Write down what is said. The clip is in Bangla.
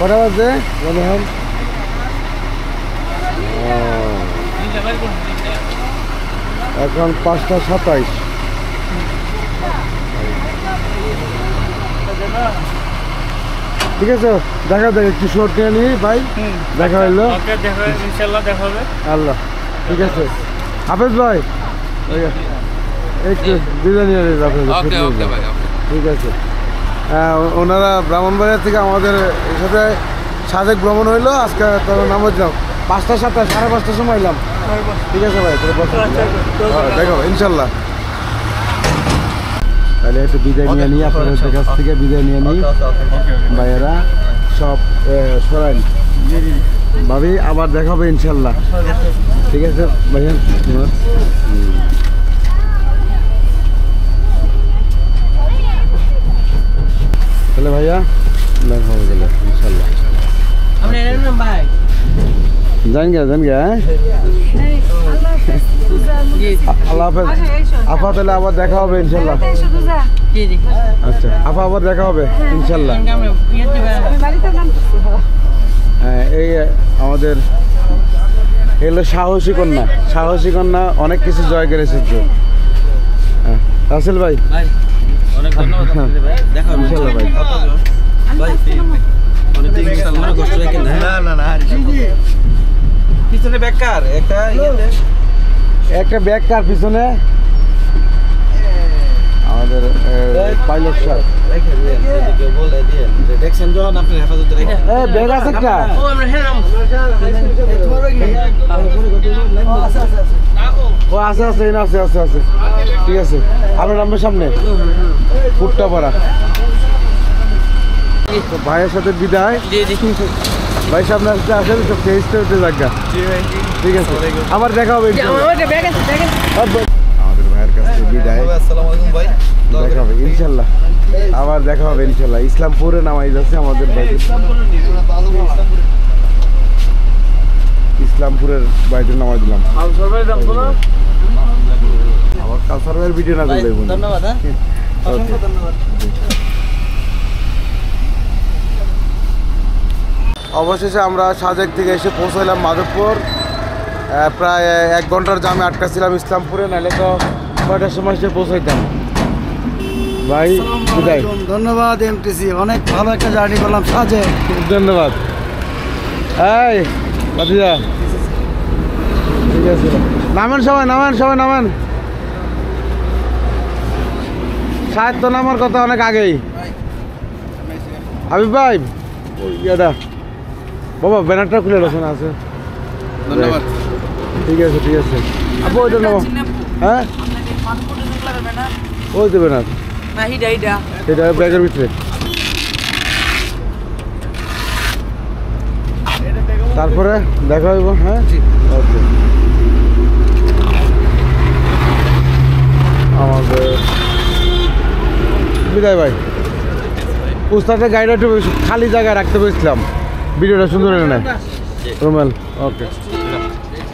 কটা বাজে মনে হয়? এখন 5:27। ঠিক আছে, দেখা দেখ একটু শর্ট নিয়ে নিই ভাই। দেখা হইলো, আল্লাহ। ঠিক আছে হাফেজ ভাই, একটু বিদায় নিয়ে নিন আপনাদের। ঠিক আছে, ওনারা ব্রাহ্মণবাড়িয়া থেকে আমাদের সাথে সাজেক ভ্রমণ হইলো। আজকে তার নাম হচ্ছিলাম 5:27, 5:30 সময় এলাম। ঠিক আছে ভাই, দেখো ইনশাল্লাহ। তাহলে একটু বিদায় নিয়ে নিই আপনাদের কাছ থেকে, বিদায় নিয়ে নিই ভাইয়েরা সব সরাই ভাবি, আবার দেখা হবে ইনশাল্লাহ। ঠিক আছে ভাইয়া, তাহলে ভাইয়া দেখা হবে গেলে ইনশাল্লাহ। জান গে আল্লাহ হাফেজ আপা, তাহলে আবার দেখা হবে ইনশাল্লাহ। আচ্ছা আপা, আবার দেখা হবে ইনশাল্লাহ। হ্যাঁ, এই আমাদের এগুলো সাহসী কন্যা, সাহসী কন্যা অনেক কিছু জয় করে এসেছে। হ্যাঁ রাসেল ভাই, অনেক ধন্যবাদ দেখা হবে ইনশাল্লাহ ভাই। পিছনে ব্যাগকার একটা ব্যাগকার পিছনে আমাদের পাইলট স্যার দেখছেন যখন আপনি হেফাজতে রেখে ব্যাগ আছে একটা। ও আছে আছে আছে আছে আছে। ঠিক আছে, আপনার নামের সামনে ফুটটা পড়া ভাইয়ের সাথে বিদায়। ভাই সামনে আসতে আসেন সব ফেসতে হতে জায়গা। ঠিক আছে, আবার দেখা হবে আমাদের ভাইয়ের কাছে বিদায়। দেখা হবে ইনশাল্লাহ, আবার দেখা হবে ইনশাল্লাহ। ইসলামপুরে নামাই যাচ্ছে আমাদের ভাই, ইসলামপুরের বাইরে নামাই দিলাম। আবার কালসারের ভিডিও না দিলে ধন্যবাদ। অবশেষে আমরা সাজেক থেকে এসে পৌঁছালাম মাধবপুর। প্রায় 1 ঘন্টার জামে আটকাছিলাম ইসলামপুরে, নাহলে তো 6টার সময় এসে পৌঁছাইতাম। ভাই বিদায়, ধন্যবাদ এমটিসি, অনেক ভালো একটা জার্নি করলাম সাজেক। ধন্যবাদ। এই বাতিজা, ঠিক আছে নামেন সবাই, নামেন। শায়দ তো নামার কথা অনেক আগেই। হাবিব ভাই ইয়েটা বাবা ব্যানারটা খুলে রসুন আছে। ধন্যবাদ। ঠিক আছে আপু, ওইটা নেবো। হ্যাঁ ওই তো ব্যানার, এটা ব্যাগের ভিতরে। তারপরে দেখা হইব। হ্যাঁ ওকে, আমাদের বিদায় ভাই। উস্তাদের গাড়িটা একটু খালি জায়গায় রাখতে পেরেছিলাম, ভিডিওটা সুন্দর হয় না রুমেল। ওকে।